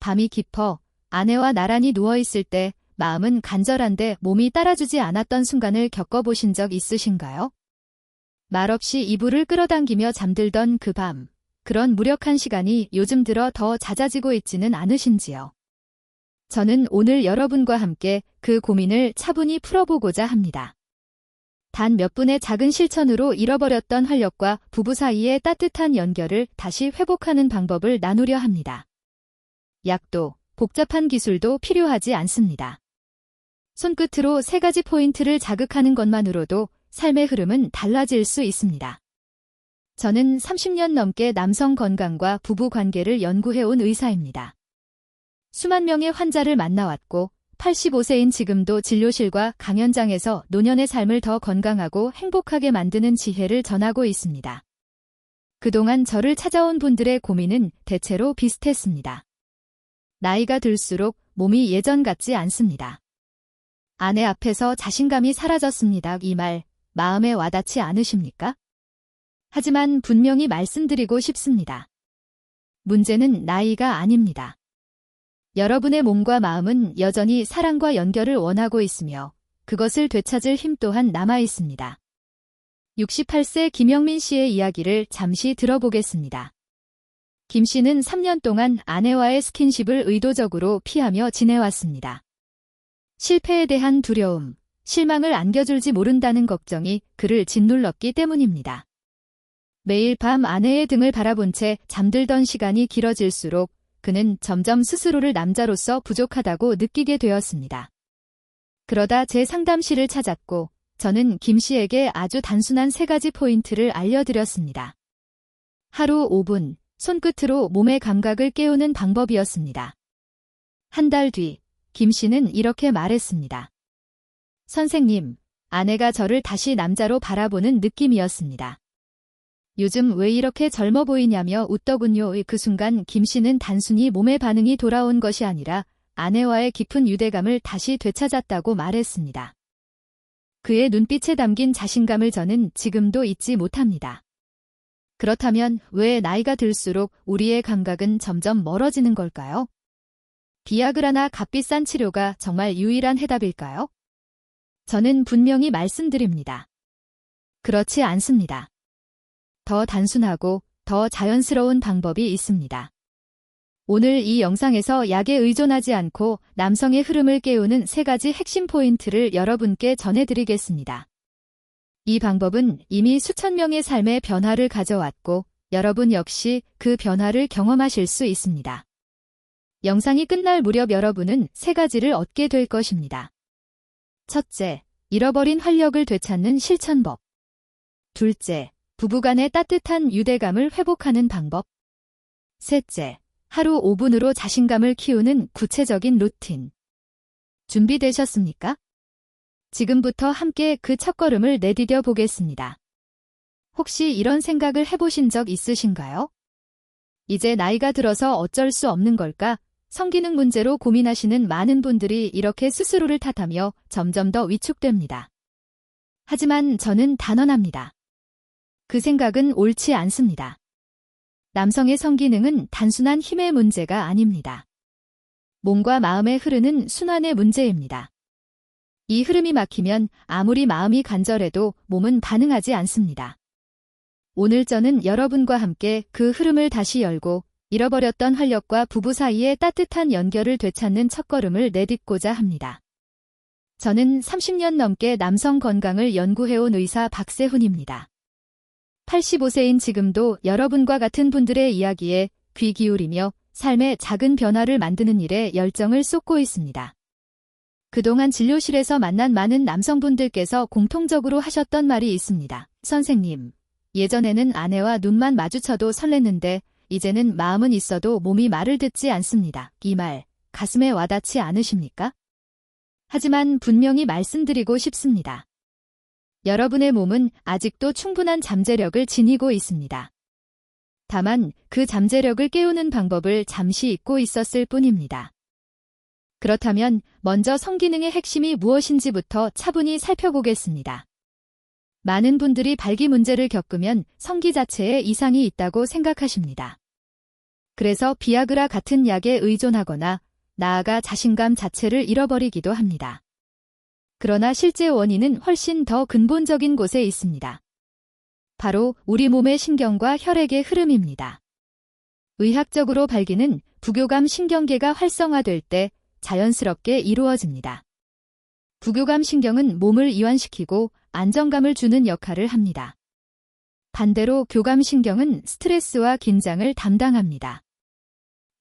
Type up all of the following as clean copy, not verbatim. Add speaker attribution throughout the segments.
Speaker 1: 밤이 깊어 아내와 나란히 누워있을 때 마음은 간절한데 몸이 따라주지 않았던 순간을 겪어보신 적 있으신가요? 말없이 이불을 끌어당기며 잠들던 그 밤, 그런 무력한 시간이 요즘 들어 더 잦아지고 있지는 않으신지요? 저는 오늘 여러분과 함께 그 고민을 차분히 풀어보고자 합니다. 단 몇 분의 작은 실천으로 잃어버렸던 활력과 부부 사이의 따뜻한 연결을 다시 회복하는 방법을 나누려 합니다. 약도, 복잡한 기술도 필요하지 않습니다. 손끝으로 3가지 포인트를 자극하는 것만으로도 삶의 흐름은 달라질 수 있습니다. 저는 30년 넘게 남성 건강과 부부 관계를 연구해온 의사입니다. 수만 명의 환자를 만나왔고 85세인 지금도 진료실과 강연장에서 노년의 삶을 더 건강하고 행복하게 만드는 지혜를 전하고 있습니다. 그동안 저를 찾아온 분들의 고민은 대체로 비슷했습니다. 나이가 들수록 몸이 예전 같지 않습니다. 아내 앞에서 자신감이 사라졌습니다. 이 말, 마음에 와닿지 않으십니까? 하지만 분명히 말씀드리고 싶습니다. 문제는 나이가 아닙니다. 여러분의 몸과 마음은 여전히 사랑과 연결을 원하고 있으며 그것을 되찾을 힘 또한 남아 있습니다. 68세 김영민 씨의 이야기를 잠시 들어보겠습니다. 김 씨는 3년 동안 아내와의 스킨십을 의도적으로 피하며 지내왔습니다. 실패에 대한 두려움, 실망을 안겨줄지 모른다는 걱정이 그를 짓눌렀기 때문입니다. 매일 밤 아내의 등을 바라본 채 잠들던 시간이 길어질수록 그는 점점 스스로를 남자로서 부족하다고 느끼게 되었습니다. 그러다 제 상담실을 찾았고 저는 김 씨에게 아주 단순한 3가지 포인트를 알려드렸습니다. 하루 5분, 손끝으로 몸의 감각을 깨우는 방법이었습니다. 한 달 뒤, 김 씨는 이렇게 말했습니다. 선생님, 아내가 저를 다시 남자로 바라보는 느낌이었습니다. 요즘 왜 이렇게 젊어 보이냐며 웃더군요. 그 순간 김 씨는 단순히 몸의 반응이 돌아온 것이 아니라 아내와의 깊은 유대감을 다시 되찾았다고 말했습니다. 그의 눈빛에 담긴 자신감을 저는 지금도 잊지 못합니다. 그렇다면 왜 나이가 들수록 우리의 감각은 점점 멀어지는 걸까요? 비아그라나 값비싼 치료가 정말 유일한 해답일까요? 저는 분명히 말씀드립니다. 그렇지 않습니다. 더 단순하고 더 자연스러운 방법이 있습니다. 오늘 이 영상에서 약에 의존하지 않고 남성의 흐름을 깨우는 3가지 핵심 포인트를 여러분께 전해드리겠습니다. 이 방법은 이미 수천 명의 삶의 변화를 가져왔고 여러분 역시 그 변화를 경험하실 수 있습니다. 영상이 끝날 무렵 여러분은 3가지를 얻게 될 것입니다. 첫째, 잃어버린 활력을 되찾는 실천법. 둘째, 부부간의 따뜻한 유대감을 회복하는 방법. 셋째, 하루 5분으로 자신감을 키우는 구체적인 루틴. 준비되셨습니까? 지금부터 함께 그 첫걸음을 내디뎌 보겠습니다. 혹시 이런 생각을 해보신 적 있으신가요? 이제 나이가 들어서 어쩔 수 없는 걸까? 성기능 문제로 고민하시는 많은 분들이 이렇게 스스로를 탓하며 점점 더 위축됩니다. 하지만 저는 단언합니다. 그 생각은 옳지 않습니다. 남성의 성기능은 단순한 힘의 문제가 아닙니다. 몸과 마음에 흐르는 순환의 문제입니다. 이 흐름이 막히면 아무리 마음이 간절해도 몸은 반응하지 않습니다. 오늘 저는 여러분과 함께 그 흐름을 다시 열고 잃어버렸던 활력과 부부 사이의 따뜻한 연결을 되찾는 첫걸음을 내딛고자 합니다. 저는 30년 넘게 남성 건강을 연구해온 의사 박세훈입니다. 85세인 지금도 여러분과 같은 분들의 이야기에 귀 기울이며 삶의 작은 변화를 만드는 일에 열정을 쏟고 있습니다. 그동안 진료실에서 만난 많은 남성분들께서 공통적으로 하셨던 말이 있습니다. 선생님, 예전에는 아내와 눈만 마주쳐도 설렜는데 이제는 마음은 있어도 몸이 말을 듣지 않습니다. 이 말, 가슴에 와닿지 않으십니까? 하지만 분명히 말씀드리고 싶습니다. 여러분의 몸은 아직도 충분한 잠재력을 지니고 있습니다. 다만 그 잠재력을 깨우는 방법을 잠시 잊고 있었을 뿐입니다. 그렇다면 먼저 성기능의 핵심이 무엇인지부터 차분히 살펴보겠습니다. 많은 분들이 발기 문제를 겪으면 성기 자체에 이상이 있다고 생각하십니다. 그래서 비아그라 같은 약에 의존하거나 나아가 자신감 자체를 잃어버리기도 합니다. 그러나 실제 원인은 훨씬 더 근본적인 곳에 있습니다. 바로 우리 몸의 신경과 혈액의 흐름입니다. 의학적으로 발기는 부교감 신경계가 활성화될 때 자연스럽게 이루어집니다. 부교감 신경은 몸을 이완시키고 안정감을 주는 역할을 합니다. 반대로 교감 신경은 스트레스와 긴장을 담당합니다.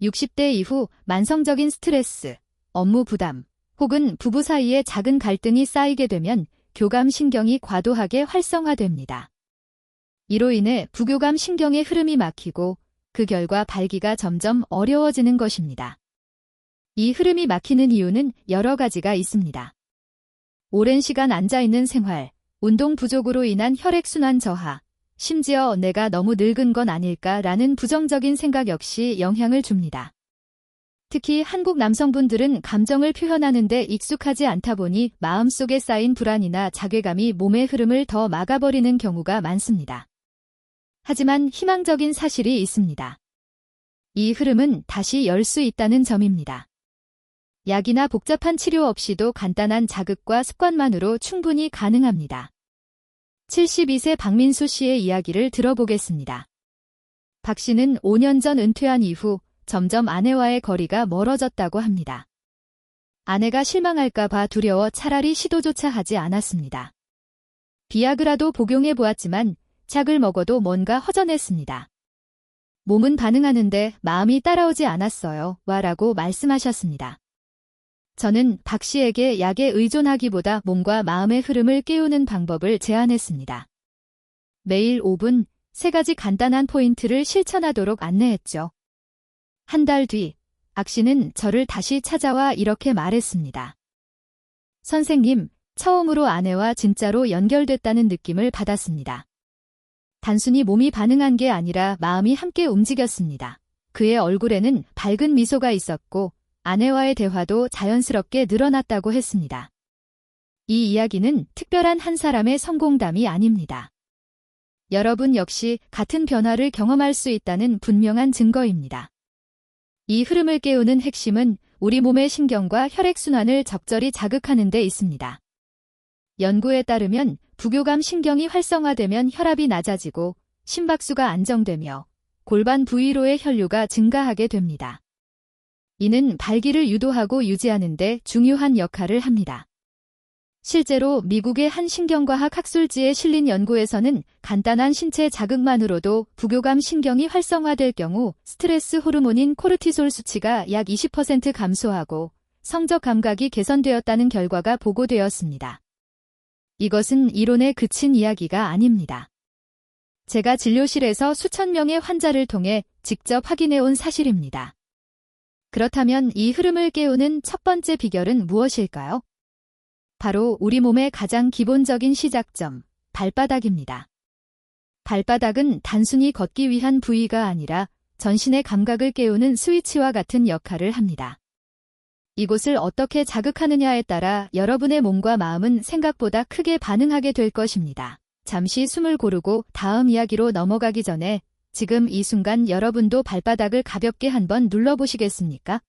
Speaker 1: 60대 이후 만성적인 스트레스, 업무 부담, 혹은 부부 사이에 작은 갈등이 쌓이게 되면 교감 신경이 과도하게 활성화됩니다. 이로 인해 부교감 신경의 흐름이 막히고 그 결과 발기가 점점 어려워지는 것입니다. 이 흐름이 막히는 이유는 여러 가지가 있습니다. 오랜 시간 앉아있는 생활, 운동 부족으로 인한 혈액순환 저하, 심지어 내가 너무 늙은 건 아닐까라는 부정적인 생각 역시 영향을 줍니다. 특히 한국 남성분들은 감정을 표현하는 데 익숙하지 않다 보니 마음속에 쌓인 불안이나 자괴감이 몸의 흐름을 더 막아버리는 경우가 많습니다. 하지만 희망적인 사실이 있습니다. 이 흐름은 다시 열 수 있다는 점입니다. 약이나 복잡한 치료 없이도 간단한 자극과 습관만으로 충분히 가능합니다. 72세 박민수 씨의 이야기를 들어보겠습니다. 박 씨는 5년 전 은퇴한 이후 점점 아내와의 거리가 멀어졌다고 합니다. 아내가 실망할까 봐 두려워 차라리 시도조차 하지 않았습니다. 비아그라도 복용해 보았지만 약을 먹어도 뭔가 허전했습니다. 몸은 반응하는데 마음이 따라오지 않았어요. 라고 말씀하셨습니다. 저는 박 씨에게 약에 의존하기보다 몸과 마음의 흐름을 깨우는 방법을 제안했습니다. 매일 5분, 3가지 간단한 포인트를 실천하도록 안내했죠. 한 달 뒤, 박 씨는 저를 다시 찾아와 이렇게 말했습니다. 선생님, 처음으로 아내와 진짜로 연결됐다는 느낌을 받았습니다. 단순히 몸이 반응한 게 아니라 마음이 함께 움직였습니다. 그의 얼굴에는 밝은 미소가 있었고 아내와의 대화도 자연스럽게 늘어났다고 했습니다. 이 이야기는 특별한 한 사람의 성공담이 아닙니다. 여러분 역시 같은 변화를 경험할 수 있다는 분명한 증거입니다. 이 흐름을 깨우는 핵심은 우리 몸의 신경과 혈액순환을 적절히 자극하는 데 있습니다. 연구에 따르면 부교감 신경이 활성화되면 혈압이 낮아지고 심박수가 안정되며 골반 부위로의 혈류가 증가하게 됩니다. 이는 발기를 유도하고 유지하는 데 중요한 역할을 합니다. 실제로 미국의 한 신경과학 학술지에 실린 연구에서는 간단한 신체 자극만으로도 부교감 신경이 활성화될 경우 스트레스 호르몬인 코르티솔 수치가 약 20% 감소하고 성적 감각이 개선되었다는 결과가 보고되었습니다. 이것은 이론에 그친 이야기가 아닙니다. 제가 진료실에서 수천 명의 환자를 통해 직접 확인해온 사실입니다. 그렇다면 이 흐름을 깨우는 첫 번째 비결은 무엇일까요? 바로 우리 몸의 가장 기본적인 시작점, 발바닥입니다. 발바닥은 단순히 걷기 위한 부위가 아니라 전신의 감각을 깨우는 스위치와 같은 역할을 합니다. 이곳을 어떻게 자극하느냐에 따라 여러분의 몸과 마음은 생각보다 크게 반응하게 될 것입니다. 잠시 숨을 고르고 다음 이야기로 넘어가기 전에 지금 이 순간 여러분도 발바닥을 가볍게 한번 눌러보시겠습니까?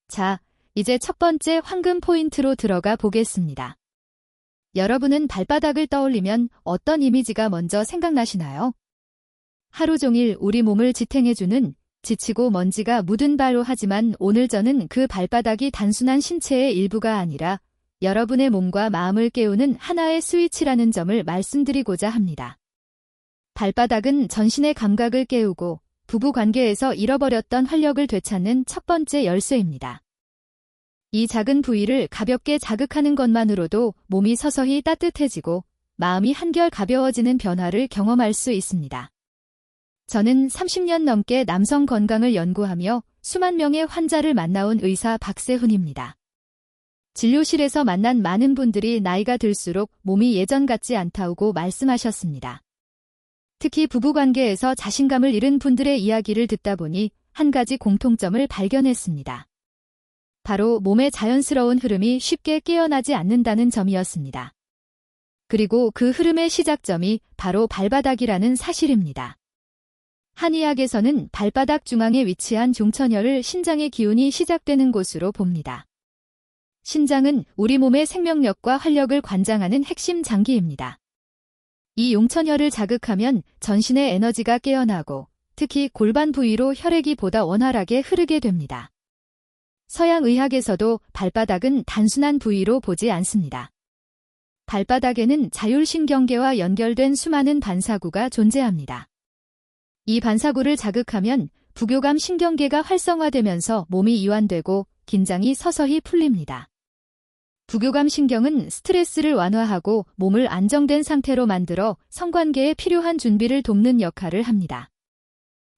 Speaker 1: 자, 이제 첫 번째 황금 포인트로 들어가 보겠습니다. 여러분은 발바닥을 떠올리면 어떤 이미지가 먼저 생각나시나요? 하루 종일 우리 몸을 지탱해주는 지치고 먼지가 묻은 발로 하지만 오늘 저는 그 발바닥이 단순한 신체의 일부가 아니라 여러분의 몸과 마음을 깨우는 하나의 스위치라는 점을 말씀드리고자 합니다. 발바닥은 전신의 감각을 깨우고 부부 관계에서 잃어버렸던 활력을 되찾는 첫 번째 열쇠입니다. 이 작은 부위를 가볍게 자극하는 것만으로도 몸이 서서히 따뜻해지고 마음이 한결 가벼워지는 변화를 경험할 수 있습니다. 저는 30년 넘게 남성 건강을 연구하며 수만 명의 환자를 만나온 의사 박세훈입니다. 진료실에서 만난 많은 분들이 나이가 들수록 몸이 예전 같지 않다고 말씀하셨습니다. 특히 부부관계에서 자신감을 잃은 분들의 이야기를 듣다 보니 한 가지 공통점을 발견했습니다. 바로 몸의 자연스러운 흐름이 쉽게 깨어나지 않는다는 점이었습니다. 그리고 그 흐름의 시작점이 바로 발바닥이라는 사실입니다. 한의학에서는 발바닥 중앙에 위치한 종천혈을 신장의 기운이 시작되는 곳으로 봅니다. 신장은 우리 몸의 생명력과 활력을 관장하는 핵심 장기입니다. 이 용천혈을 자극하면 전신의 에너지가 깨어나고 특히 골반 부위로 혈액이 보다 원활하게 흐르게 됩니다. 서양 의학에서도 발바닥은 단순한 부위로 보지 않습니다. 발바닥에는 자율신경계와 연결된 수많은 반사구가 존재합니다. 이 반사구를 자극하면 부교감 신경계가 활성화되면서 몸이 이완되고 긴장이 서서히 풀립니다. 부교감 신경은 스트레스를 완화하고 몸을 안정된 상태로 만들어 성관계에 필요한 준비를 돕는 역할을 합니다.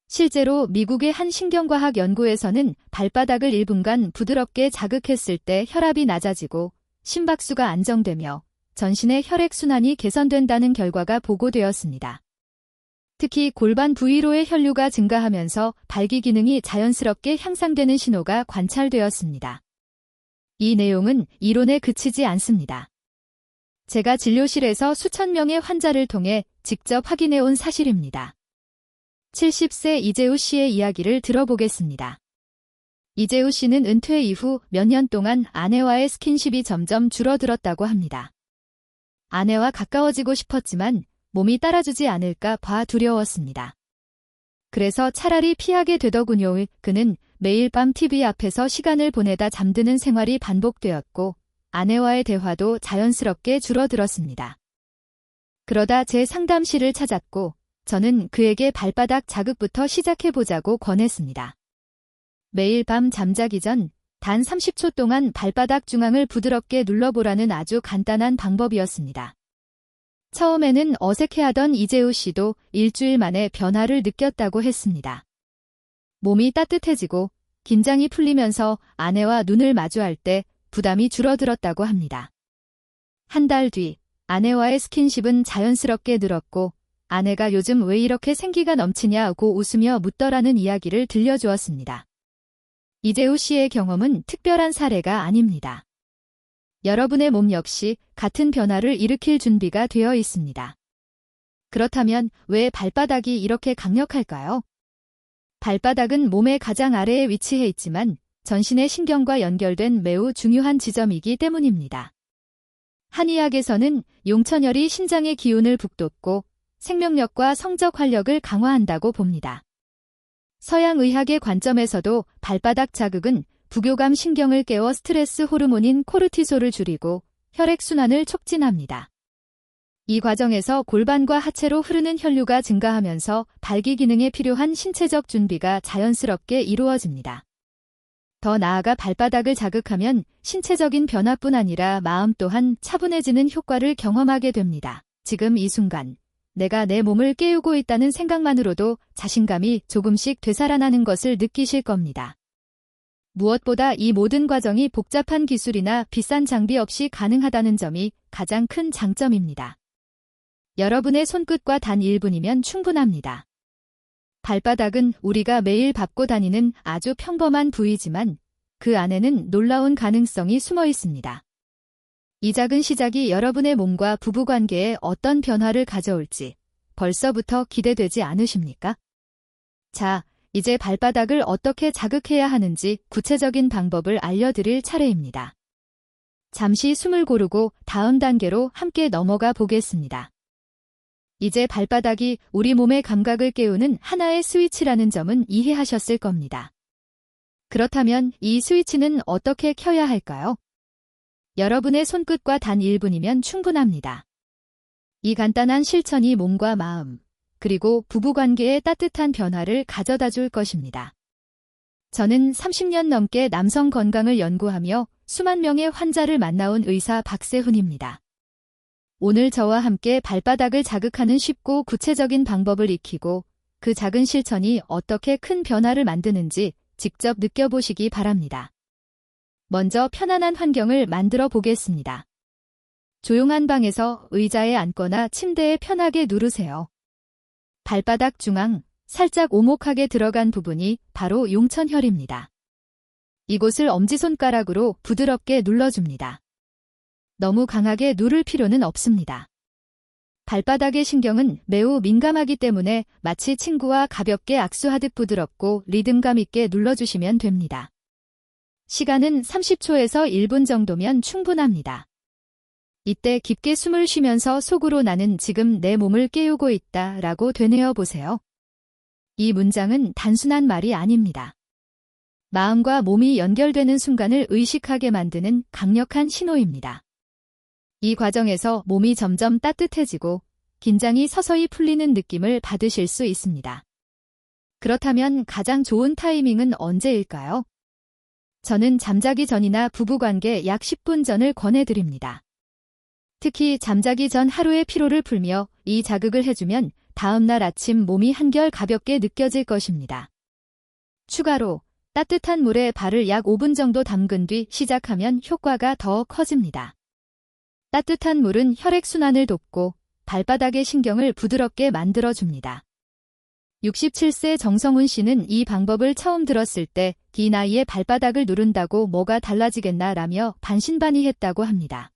Speaker 1: 실제로 미국의 한 신경과학 연구에서는 발바닥을 1분간 부드럽게 자극했을 때 혈압이 낮아지고 심박수가 안정되며 전신의 혈액순환이 개선된다는 결과가 보고되었습니다. 특히 골반 부위로의 혈류가 증가하면서 발기 기능이 자연스럽게 향상되는 신호가 관찰되었습니다. 이 내용은 이론에 그치지 않습니다. 제가 진료실에서 수천 명의 환자를 통해 직접 확인해 온 사실입니다. 70세 이재우 씨의 이야기를 들어보겠습니다. 이재우 씨는 은퇴 이후 몇 년 동안 아내와의 스킨십이 점점 줄어들었다고 합니다. 아내와 가까워지고 싶었지만 몸이 따라주지 않을까 봐 두려웠습니다. 그래서 차라리 피하게 되더군요. 그는 매일 밤 TV 앞에서 시간을 보내다 잠드는 생활이 반복되었고 아내와의 대화도 자연스럽게 줄어들었습니다. 그러다 제 상담실을 찾았고 저는 그에게 발바닥 자극부터 시작해보자고 권했습니다. 매일 밤 잠자기 전 단 30초 동안 발바닥 중앙을 부드럽게 눌러보라는 아주 간단한 방법이었습니다. 처음에는 어색해하던 이재우 씨도 일주일 만에 변화를 느꼈다고 했습니다. 몸이 따뜻해지고 긴장이 풀리면서 아내와 눈을 마주할 때 부담이 줄어들었다고 합니다. 한 달 뒤 아내와의 스킨십은 자연스럽게 늘었고 아내가 요즘 왜 이렇게 생기가 넘치냐고 웃으며 묻더라는 이야기를 들려주었습니다. 이재우 씨의 경험은 특별한 사례가 아닙니다. 여러분의 몸 역시 같은 변화를 일으킬 준비가 되어 있습니다. 그렇다면 왜 발바닥이 이렇게 강력할까요? 발바닥은 몸의 가장 아래에 위치해 있지만 전신의 신경과 연결된 매우 중요한 지점이기 때문입니다. 한의학에서는 용천혈이 신장의 기운을 북돋고 생명력과 성적 활력을 강화한다고 봅니다. 서양 의학의 관점에서도 발바닥 자극은 부교감 신경을 깨워 스트레스 호르몬인 코르티솔을 줄이고 혈액순환을 촉진합니다. 이 과정에서 골반과 하체로 흐르는 혈류가 증가하면서 발기 기능에 필요한 신체적 준비가 자연스럽게 이루어집니다. 더 나아가 발바닥을 자극하면 신체적인 변화뿐 아니라 마음 또한 차분해지는 효과를 경험하게 됩니다. 지금 이 순간 내가 내 몸을 깨우고 있다는 생각만으로도 자신감이 조금씩 되살아나는 것을 느끼실 겁니다. 무엇보다 이 모든 과정이 복잡한 기술이나 비싼 장비 없이 가능하다는 점이 가장 큰 장점입니다. 여러분의 손끝과 단 1분이면 충분합니다. 발바닥은 우리가 매일 밟고 다니는 아주 평범한 부위지만 그 안에는 놀라운 가능성이 숨어 있습니다. 이 작은 시작이 여러분의 몸과 부부관계에 어떤 변화를 가져올지 벌써부터 기대되지 않으십니까? 자, 이제 발바닥을 어떻게 자극해야 하는지 구체적인 방법을 알려드릴 차례입니다. 잠시 숨을 고르고 다음 단계로 함께 넘어가 보겠습니다. 이제 발바닥이 우리 몸의 감각을 깨우는 하나의 스위치라는 점은 이해하셨을 겁니다. 그렇다면 이 스위치는 어떻게 켜야 할까요? 여러분의 손끝과 단 1분이면 충분합니다. 이 간단한 실천이 몸과 마음, 그리고 부부관계에 따뜻한 변화를 가져다 줄 것입니다. 저는 30년 넘게 남성 건강을 연구하며 수만 명의 환자를 만나온 의사 박세훈입니다. 오늘 저와 함께 발바닥을 자극하는 쉽고 구체적인 방법을 익히고 그 작은 실천이 어떻게 큰 변화를 만드는지 직접 느껴보시기 바랍니다. 먼저 편안한 환경을 만들어 보겠습니다. 조용한 방에서 의자에 앉거나 침대에 편하게 누르세요. 발바닥 중앙, 살짝 오목하게 들어간 부분이 바로 용천혈입니다. 이곳을 엄지손가락으로 부드럽게 눌러줍니다. 너무 강하게 누를 필요는 없습니다. 발바닥의 신경은 매우 민감하기 때문에 마치 친구와 가볍게 악수하듯 부드럽고 리듬감 있게 눌러주시면 됩니다. 시간은 30초에서 1분 정도면 충분합니다. 이때 깊게 숨을 쉬면서 속으로 나는 지금 내 몸을 깨우고 있다 라고 되뇌어 보세요. 이 문장은 단순한 말이 아닙니다. 마음과 몸이 연결되는 순간을 의식하게 만드는 강력한 신호입니다. 이 과정에서 몸이 점점 따뜻해지고 긴장이 서서히 풀리는 느낌을 받으실 수 있습니다. 그렇다면 가장 좋은 타이밍은 언제일까요? 저는 잠자기 전이나 부부관계 약 10분 전을 권해드립니다. 특히 잠자기 전 하루의 피로를 풀며 이 자극을 해주면 다음날 아침 몸이 한결 가볍게 느껴질 것입니다. 추가로 따뜻한 물에 발을 약 5분 정도 담근 뒤 시작하면 효과가 더 커집니다. 따뜻한 물은 혈액순환을 돕고 발바닥의 신경을 부드럽게 만들어줍니다. 67세 정성훈 씨는 이 방법을 처음 들었을 때 이 나이에 발바닥을 누른다고 뭐가 달라지겠나 라며 반신반의했다고 합니다.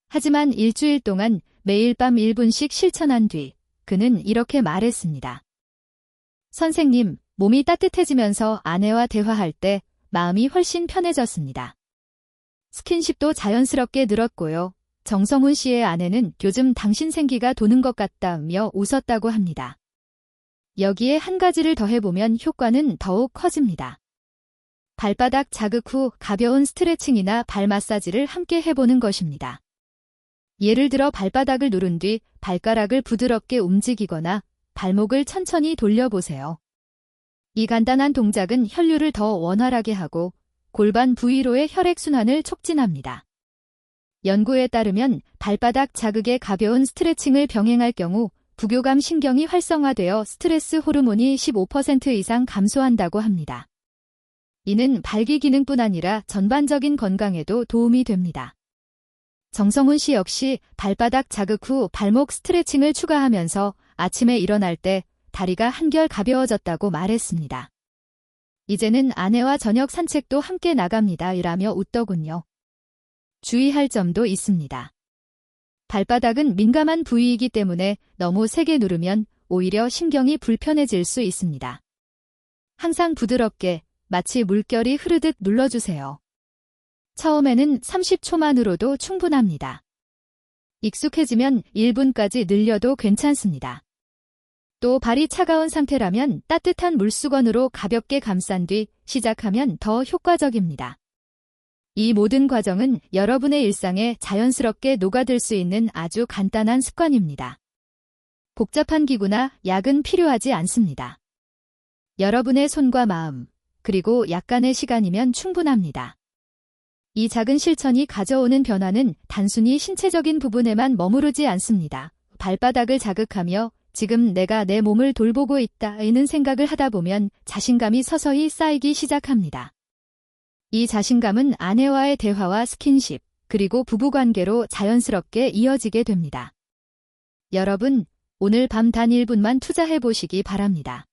Speaker 1: 하지만 일주일 동안 매일 밤 1분씩 실천한 뒤 그는 이렇게 말했습니다. 선생님, 몸이 따뜻해지면서 아내와 대화할 때 마음이 훨씬 편해졌습니다. 스킨십도 자연스럽게 늘었고요. 정성훈 씨의 아내는 요즘 당신 생기가 도는 것 같다며 웃었다고 합니다. 여기에 한 가지를 더해보면 효과는 더욱 커집니다. 발바닥 자극 후 가벼운 스트레칭이나 발 마사지를 함께 해보는 것입니다. 예를 들어 발바닥을 누른 뒤 발가락을 부드럽게 움직이거나 발목을 천천히 돌려보세요. 이 간단한 동작은 혈류를 더 원활하게 하고 골반 부위로의 혈액순환을 촉진합니다. 연구에 따르면 발바닥 자극의 가벼운 스트레칭을 병행할 경우 부교감 신경이 활성화되어 스트레스 호르몬이 15% 이상 감소한다고 합니다. 이는 발기 기능뿐 아니라 전반적인 건강에도 도움이 됩니다. 정성훈 씨 역시 발바닥 자극 후 발목 스트레칭을 추가하면서 아침에 일어날 때 다리가 한결 가벼워졌다고 말했습니다. 이제는 아내와 저녁 산책도 함께 나갑니다. 이라며 웃더군요. 주의할 점도 있습니다. 발바닥은 민감한 부위이기 때문에 너무 세게 누르면 오히려 신경이 불편해질 수 있습니다. 항상 부드럽게 마치 물결이 흐르듯 눌러주세요. 처음에는 30초만으로도 충분합니다. 익숙해지면 1분까지 늘려도 괜찮습니다. 또 발이 차가운 상태라면 따뜻한 물수건으로 가볍게 감싼 뒤 시작하면 더 효과적입니다. 이 모든 과정은 여러분의 일상에 자연스럽게 녹아들 수 있는 아주 간단한 습관입니다. 복잡한 기구나 약은 필요하지 않습니다. 여러분의 손과 마음, 그리고 약간의 시간이면 충분합니다. 이 작은 실천이 가져오는 변화는 단순히 신체적인 부분에만 머무르지 않습니다. 발바닥을 자극하며 지금 내가 내 몸을 돌보고 있다는 생각을 하다 보면 자신감이 서서히 쌓이기 시작합니다. 이 자신감은 아내와의 대화와 스킨십, 그리고 부부관계로 자연스럽게 이어지게 됩니다. 여러분, 오늘 밤 단 1분만 투자해 보시기 바랍니다.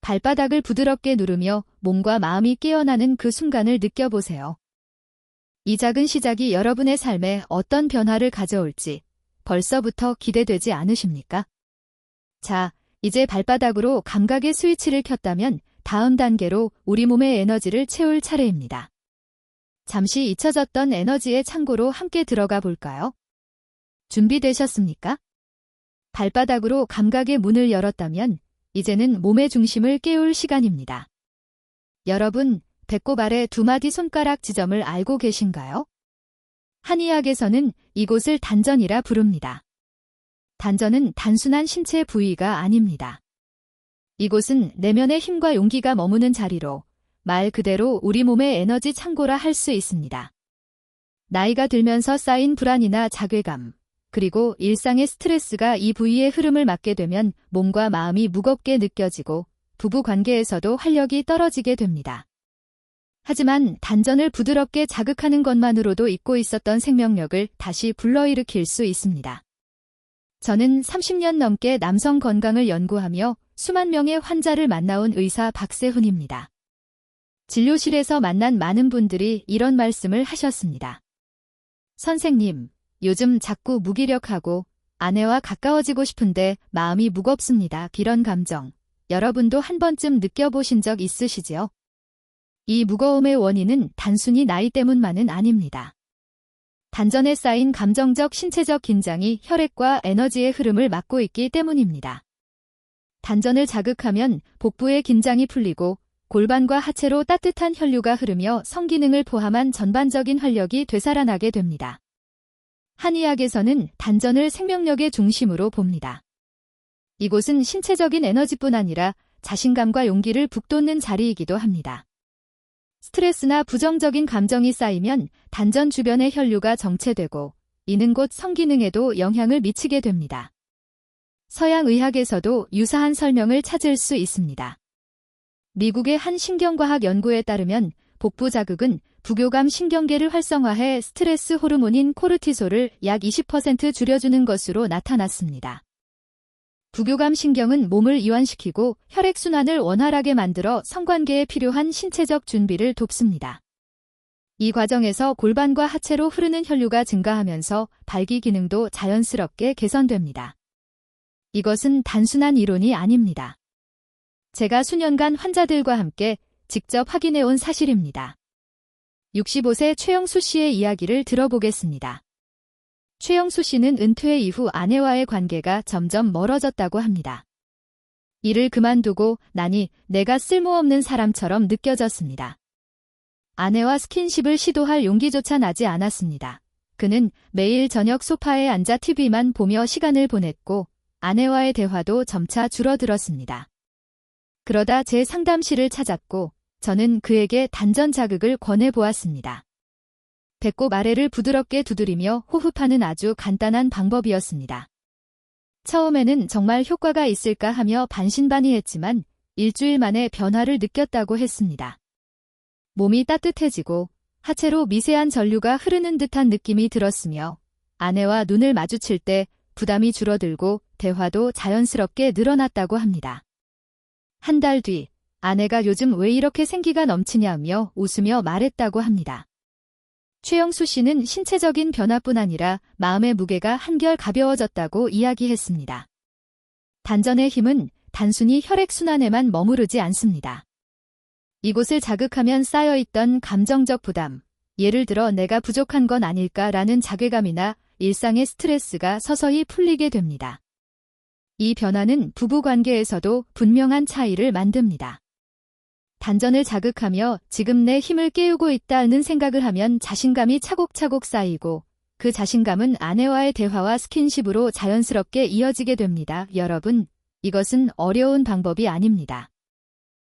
Speaker 1: 발바닥을 부드럽게 누르며 몸과 마음이 깨어나는 그 순간을 느껴보세요. 이 작은 시작이 여러분의 삶에 어떤 변화를 가져올지 벌써부터 기대되지 않으십니까? 자, 이제 발바닥으로 감각의 스위치를 켰다면 다음 단계로 우리 몸의 에너지를 채울 차례입니다. 잠시 잊혀졌던 에너지의 창고로 함께 들어가 볼까요? 준비되셨습니까? 발바닥으로 감각의 문을 열었다면 이제는 몸의 중심을 깨울 시간입니다. 여러분, 배꼽 아래 두 마디 손가락 지점을 알고 계신가요? 한의학에서는 이곳을 단전이라 부릅니다. 단전은 단순한 신체 부위가 아닙니다. 이곳은 내면의 힘과 용기가 머무는 자리로 말 그대로 우리 몸의 에너지 창고라 할 수 있습니다. 나이가 들면서 쌓인 불안이나 자괴감, 그리고 일상의 스트레스가 이 부위의 흐름을 막게 되면 몸과 마음이 무겁게 느껴지고 부부 관계에서도 활력이 떨어지게 됩니다. 하지만 단전을 부드럽게 자극하는 것만으로도 잊고 있었던 생명력을 다시 불러일으킬 수 있습니다. 저는 30년 넘게 남성 건강을 연구하며 수만 명의 환자를 만나온 의사 박세훈입니다. 진료실에서 만난 많은 분들이 이런 말씀을 하셨습니다. 선생님, 요즘 자꾸 무기력하고 아내와 가까워지고 싶은데 마음이 무겁습니다. 이런 감정. 여러분도 한 번쯤 느껴보신 적 있으시지요? 이 무거움의 원인은 단순히 나이 때문만은 아닙니다. 단전에 쌓인 감정적, 신체적 긴장이 혈액과 에너지의 흐름을 막고 있기 때문입니다. 단전을 자극하면 복부의 긴장이 풀리고 골반과 하체로 따뜻한 혈류가 흐르며 성기능을 포함한 전반적인 활력이 되살아나게 됩니다. 한의학에서는 단전을 생명력의 중심으로 봅니다. 이곳은 신체적인 에너지뿐 아니라 자신감과 용기를 북돋는 자리이기도 합니다. 스트레스나 부정적인 감정이 쌓이면 단전 주변의 혈류가 정체되고 이는 곧 성기능에도 영향을 미치게 됩니다. 서양 의학에서도 유사한 설명을 찾을 수 있습니다. 미국의 한 신경과학 연구에 따르면 복부 자극은 부교감 신경계를 활성화해 스트레스 호르몬인 코르티솔을 약 20% 줄여주는 것으로 나타났습니다. 부교감 신경은 몸을 이완시키고 혈액순환을 원활하게 만들어 성관계에 필요한 신체적 준비를 돕습니다. 이 과정에서 골반과 하체로 흐르는 혈류가 증가하면서 발기 기능도 자연스럽게 개선됩니다. 이것은 단순한 이론이 아닙니다. 제가 수년간 환자들과 함께 직접 확인해온 사실입니다. 65세 최영수 씨의 이야기를 들어보겠습니다. 최영수 씨는 은퇴 이후 아내와의 관계가 점점 멀어졌다고 합니다. 일을 그만두고 나니 내가 쓸모없는 사람처럼 느껴졌습니다. 아내와 스킨십을 시도할 용기조차 나지 않았습니다. 그는 매일 저녁 소파에 앉아 TV만 보며 시간을 보냈고 아내와의 대화도 점차 줄어들었습니다. 그러다 제 상담실을 찾았고 저는 그에게 단전 자극을 권해보았습니다. 배꼽 아래를 부드럽게 두드리며 호흡하는 아주 간단한 방법이었습니다. 처음에는 정말 효과가 있을까 하며 반신반의했지만 일주일 만에 변화를 느꼈다고 했습니다. 몸이 따뜻해지고 하체로 미세한 전류가 흐르는 듯한 느낌이 들었으며 아내와 눈을 마주칠 때 부담이 줄어들고 대화도 자연스럽게 늘어났다고 합니다. 한 달 뒤 아내가 요즘 왜 이렇게 생기가 넘치냐며 웃으며 말했다고 합니다. 최영수 씨는 신체적인 변화뿐 아니라 마음의 무게가 한결 가벼워졌다고 이야기했습니다. 단전의 힘은 단순히 혈액순환에만 머무르지 않습니다. 이곳을 자극하면 쌓여있던 감정적 부담, 예를 들어 내가 부족한 건 아닐까라는 자괴감이나 일상의 스트레스가 서서히 풀리게 됩니다. 이 변화는 부부관계에서도 분명한 차이를 만듭니다. 단전을 자극하며 지금 내 힘을 깨우고 있다는 생각을 하면 자신감이 차곡차곡 쌓이고 그 자신감은 아내와의 대화와 스킨십으로 자연스럽게 이어지게 됩니다. 여러분, 이것은 어려운 방법이 아닙니다.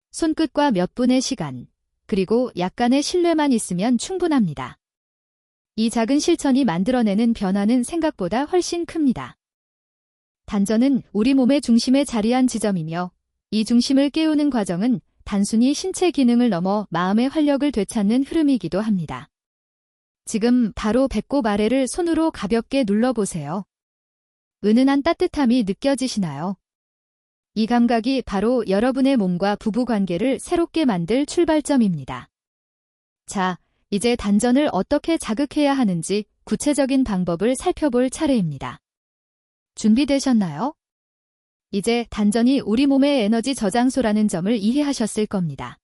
Speaker 1: 손끝과 몇 분의 시간, 그리고 약간의 신뢰만 있으면 충분합니다. 이 작은 실천이 만들어내는 변화는 생각보다 훨씬 큽니다. 단전은 우리 몸의 중심에 자리한 지점이며 이 중심을 깨우는 과정은 단순히 신체 기능을 넘어 마음의 활력을 되찾는 흐름이기도 합니다. 지금 바로 배꼽 아래를 손으로 가볍게 눌러보세요. 은은한 따뜻함이 느껴지시나요? 이 감각이 바로 여러분의 몸과 부부관계를 새롭게 만들 출발점입니다. 자, 이제 단전을 어떻게 자극해야 하는지 구체적인 방법을 살펴볼 차례입니다. 준비되셨나요? 이제 단전이 우리 몸의 에너지 저장소라는 점을 이해하셨을 겁니다.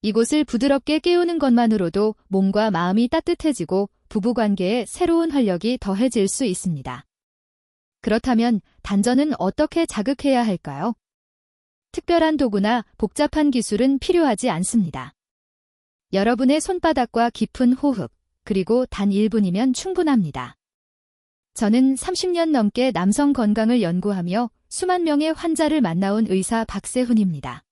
Speaker 1: 이곳을 부드럽게 깨우는 것만으로도 몸과 마음이 따뜻해지고 부부관계에 새로운 활력이 더해질 수 있습니다. 그렇다면 단전은 어떻게 자극해야 할까요? 특별한 도구나 복잡한 기술은 필요하지 않습니다. 여러분의 손바닥과 깊은 호흡, 그리고 단 1분이면 충분합니다. 저는 30년 넘게 남성 건강을 연구하며 수만 명의 환자를 만나온 의사 박세훈입니다.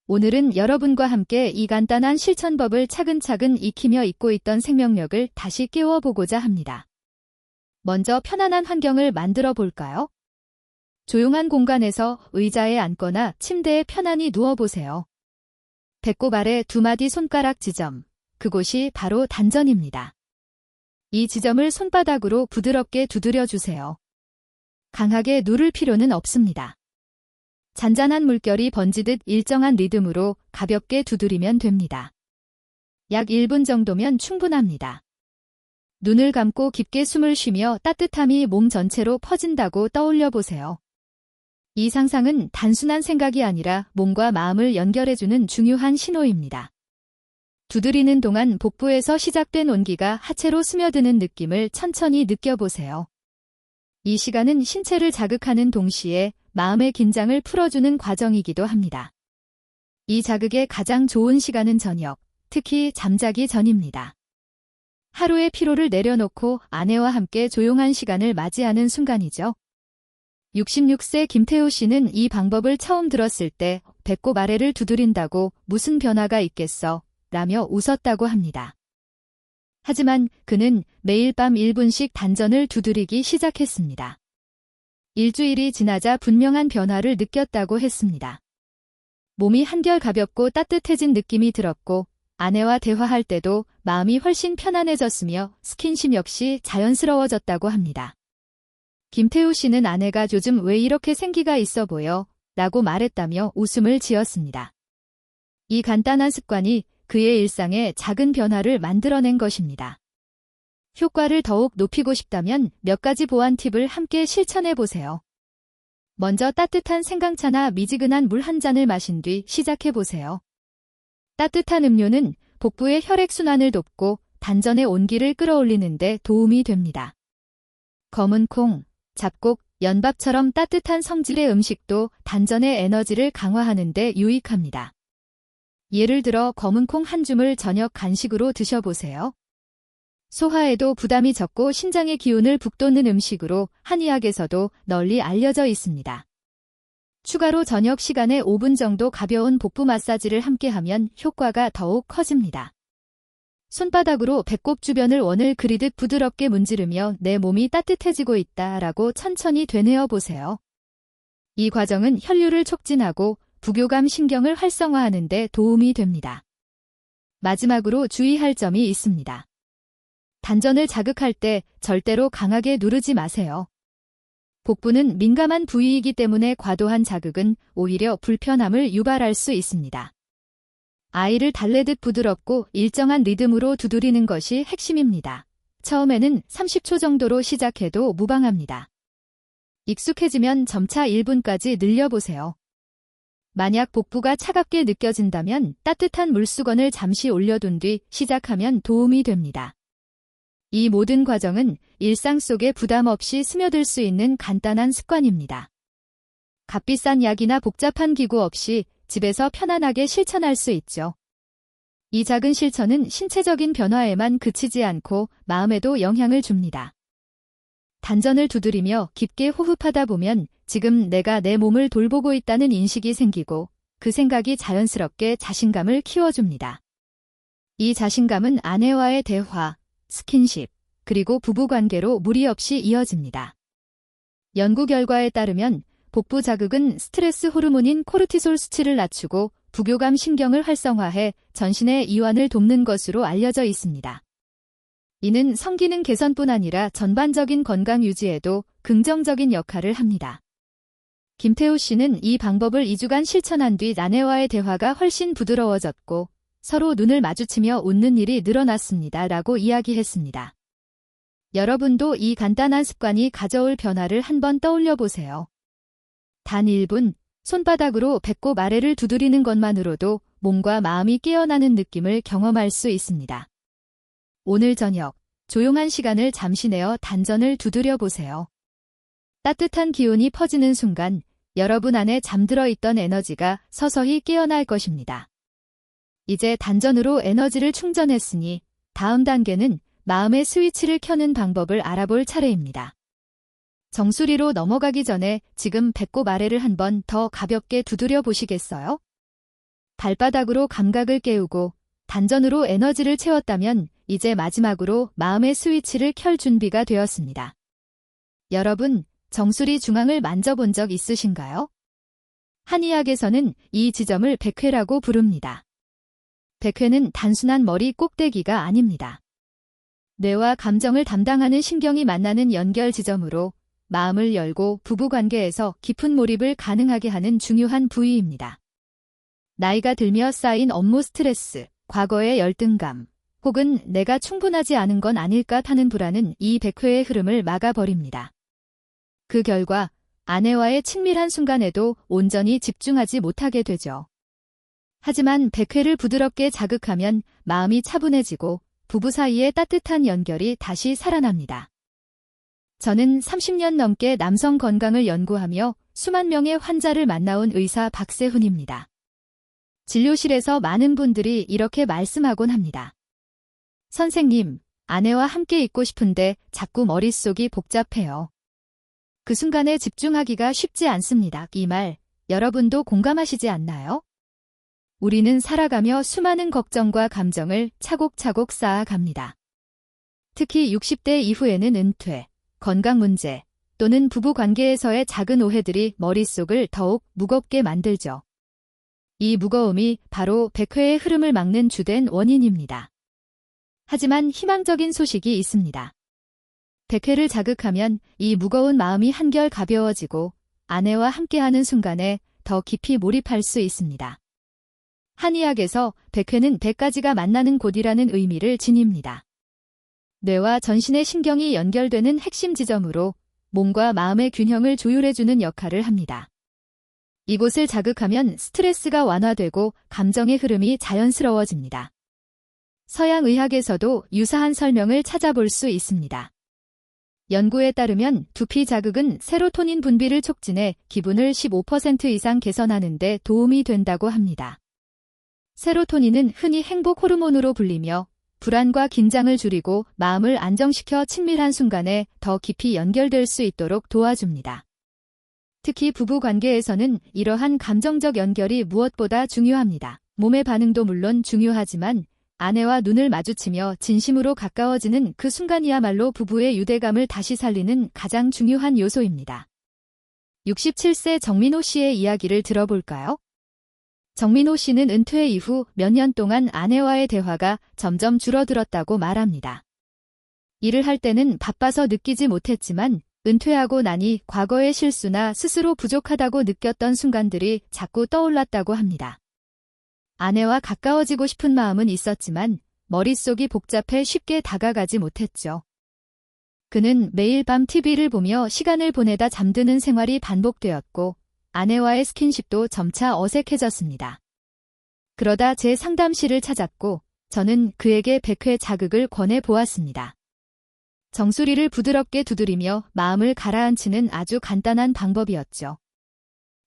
Speaker 1: 오늘은 여러분과 함께 이 간단한 실천법을 차근차근 익히며 잊고 있던 생명력을 다시 깨워보고자 합니다. 먼저 편안한 환경을 만들어 볼까요? 조용한 공간에서 의자에 앉거나 침대에 편안히 누워보세요. 배꼽 아래 2마디 손가락 지점, 그곳이 바로 단전입니다. 이 지점을 손바닥으로 부드럽게 두드려 주세요. 강하게 누를 필요는 없습니다. 잔잔한 물결이 번지듯 일정한 리듬으로 가볍게 두드리면 됩니다. 약 1분 정도면 충분합니다. 눈을 감고 깊게 숨을 쉬며 따뜻함이 몸 전체로 퍼진다고 떠올려 보세요. 이 상상은 단순한 생각이 아니라 몸과 마음을 연결해주는 중요한 신호입니다. 두드리는 동안 복부에서 시작된 온기가 하체로 스며드는 느낌을 천천히 느껴보세요. 이 시간은 신체를 자극하는 동시에 마음의 긴장을 풀어주는 과정이기도 합니다. 이 자극의 가장 좋은 시간은 저녁, 특히 잠자기 전입니다. 하루의 피로를 내려놓고 아내와 함께 조용한 시간을 맞이하는 순간이죠. 66세 김태우 씨는 이 방법을 처음 들었을 때 배꼽 아래를 두드린다고 무슨 변화가 있겠어? 라며 웃었다고 합니다. 하지만 그는 매일 밤 1분씩 단전을 두드리기 시작했습니다. 일주일이 지나자 분명한 변화를 느꼈다고 했습니다. 몸이 한결 가볍고 따뜻해진 느낌이 들었고 아내와 대화할 때도 마음이 훨씬 편안해졌으며 스킨십 역시 자연스러워졌다고 합니다. 김태우 씨는 아내가 요즘 왜 이렇게 생기가 있어 보여? 라고 말했다며 웃음을 지었습니다. 이 간단한 습관이 그의 일상에 작은 변화를 만들어낸 것입니다. 효과를 더욱 높이고 싶다면 몇 가지 보완 팁을 함께 실천해 보세요. 먼저 따뜻한 생강차나 미지근한 물 한 잔을 마신 뒤 시작해 보세요. 따뜻한 음료는 복부의 혈액순환을 돕고 단전의 온기를 끌어올리는 데 도움이 됩니다. 검은 콩, 잡곡, 연밥처럼 따뜻한 성질의 음식도 단전의 에너지를 강화하는 데 유익합니다. 예를 들어 검은 콩 한 줌을 저녁 간식으로 드셔보세요. 소화에도 부담이 적고 신장의 기운을 북돋는 음식으로 한의학에서도 널리 알려져 있습니다. 추가로 저녁 시간에 5분 정도 가벼운 복부 마사지를 함께하면 효과가 더욱 커집니다. 손바닥으로 배꼽 주변을 원을 그리듯 부드럽게 문지르며 내 몸이 따뜻해지고 있다라고 천천히 되뇌어 보세요. 이 과정은 혈류를 촉진하고 부교감 신경을 활성화하는 데 도움이 됩니다. 마지막으로 주의할 점이 있습니다. 단전을 자극할 때 절대로 강하게 누르지 마세요. 복부는 민감한 부위이기 때문에 과도한 자극은 오히려 불편함을 유발할 수 있습니다. 아이를 달래듯 부드럽고 일정한 리듬으로 두드리는 것이 핵심입니다. 처음에는 30초 정도로 시작해도 무방합니다. 익숙해지면 점차 1분까지 늘려보세요. 만약 복부가 차갑게 느껴진다면 따뜻한 물수건을 잠시 올려둔 뒤 시작하면 도움이 됩니다. 이 모든 과정은 일상 속에 부담 없이 스며들 수 있는 간단한 습관입니다. 값비싼 약이나 복잡한 기구 없이 집에서 편안하게 실천할 수 있죠. 이 작은 실천은 신체적인 변화에만 그치지 않고 마음에도 영향을 줍니다. 단전을 두드리며 깊게 호흡하다 보면 지금 내가 내 몸을 돌보고 있다는 인식이 생기고 그 생각이 자연스럽게 자신감을 키워줍니다. 이 자신감은 아내와의 대화, 스킨십, 그리고 부부관계로 무리 없이 이어집니다. 연구 결과에 따르면 복부 자극은 스트레스 호르몬인 코르티솔 수치를 낮추고 부교감 신경을 활성화해 전신의 이완을 돕는 것으로 알려져 있습니다. 이는 성기능 개선뿐 아니라 전반적인 건강 유지에도 긍정적인 역할을 합니다. 김태우 씨는 이 방법을 2주간 실천한 뒤 아내와의 대화가 훨씬 부드러워졌고 서로 눈을 마주치며 웃는 일이 늘어났습니다. 라고 이야기했습니다. 여러분도 이 간단한 습관이 가져올 변화를 한번 떠올려 보세요. 단 1분, 손바닥으로 배꼽 아래를 두드리는 것만으로도 몸과 마음이 깨어나는 느낌을 경험할 수 있습니다. 오늘 저녁, 조용한 시간을 잠시 내어 단전을 두드려 보세요. 따뜻한 기운이 퍼지는 순간 여러분 안에 잠들어 있던 에너지가 서서히 깨어날 것입니다. 이제 단전으로 에너지를 충전했으니 다음 단계는 마음의 스위치를 켜는 방법을 알아볼 차례입니다. 정수리로 넘어가기 전에 지금 배꼽 아래를 한번 더 가볍게 두드려 보시겠어요? 발바닥으로 감각을 깨우고 단전으로 에너지를 채웠다면 이제 마지막으로 마음의 스위치를 켤 준비가 되었습니다. 여러분, 정수리 중앙을 만져본 적 있으신가요? 한의학에서는 이 지점을 백회라고 부릅니다. 백회는 단순한 머리 꼭대기가 아닙니다. 뇌와 감정을 담당하는 신경이 만나는 연결 지점으로 마음을 열고 부부관계에서 깊은 몰입을 가능하게 하는 중요한 부위입니다. 나이가 들며 쌓인 업무 스트레스, 과거의 열등감, 혹은 내가 충분하지 않은 건 아닐까 하는 불안은 이 백회의 흐름을 막아버립니다. 그 결과 아내와의 친밀한 순간에도 온전히 집중하지 못하게 되죠. 하지만 백회를 부드럽게 자극하면 마음이 차분해지고 부부 사이의 따뜻한 연결이 다시 살아납니다. 저는 30년 넘게 남성 건강을 연구하며 수만 명의 환자를 만나온 의사 박세훈입니다. 진료실에서 많은 분들이 이렇게 말씀하곤 합니다. 선생님, 아내와 함께 있고 싶은데 자꾸 머릿속이 복잡해요. 그 순간에 집중하기가 쉽지 않습니다. 이 말, 여러분도 공감하시지 않나요? 우리는 살아가며 수많은 걱정과 감정을 차곡차곡 쌓아갑니다. 특히 60대 이후에는 은퇴, 건강 문제 또는 부부 관계에서의 작은 오해들이 머릿속을 더욱 무겁게 만들죠. 이 무거움이 바로 백회의 흐름을 막는 주된 원인입니다. 하지만 희망적인 소식이 있습니다. 백회를 자극하면 이 무거운 마음이 한결 가벼워지고 아내와 함께하는 순간에 더 깊이 몰입할 수 있습니다. 한의학에서 백회는 100가지가 만나는 곳이라는 의미를 지닙니다. 뇌와 전신의 신경이 연결되는 핵심 지점으로 몸과 마음의 균형을 조율해주는 역할을 합니다. 이곳을 자극하면 스트레스가 완화되고 감정의 흐름이 자연스러워집니다. 서양 의학에서도 유사한 설명을 찾아볼 수 있습니다. 연구에 따르면 두피 자극은 세로토닌 분비를 촉진해 기분을 15% 이상 개선하는 데 도움이 된다고 합니다. 세로토닌은 흔히 행복 호르몬으로 불리며 불안과 긴장을 줄이고 마음을 안정시켜 친밀한 순간에 더 깊이 연결될 수 있도록 도와줍니다. 특히 부부 관계에서는 이러한 감정적 연결이 무엇보다 중요합니다. 몸의 반응도 물론 중요하지만 아내와 눈을 마주치며 진심으로 가까워지는 그 순간이야말로 부부의 유대감을 다시 살리는 가장 중요한 요소입니다. 67세 정민호 씨의 이야기를 들어볼까요? 정민호 씨는 은퇴 이후 몇 년 동안 아내와의 대화가 점점 줄어들었다고 말합니다. 일을 할 때는 바빠서 느끼지 못했지만 은퇴하고 나니 과거의 실수나 스스로 부족하다고 느꼈던 순간들이 자꾸 떠올랐다고 합니다. 아내와 가까워지고 싶은 마음은 있었지만 머릿속이 복잡해 쉽게 다가가지 못했죠. 그는 매일 밤 TV를 보며 시간을 보내다 잠드는 생활이 반복되었고 아내와의 스킨십도 점차 어색해졌습니다. 그러다 제 상담실을 찾았고 저는 그에게 백회 자극을 권해 보았습니다. 정수리를 부드럽게 두드리며 마음을 가라앉히는 아주 간단한 방법이었죠.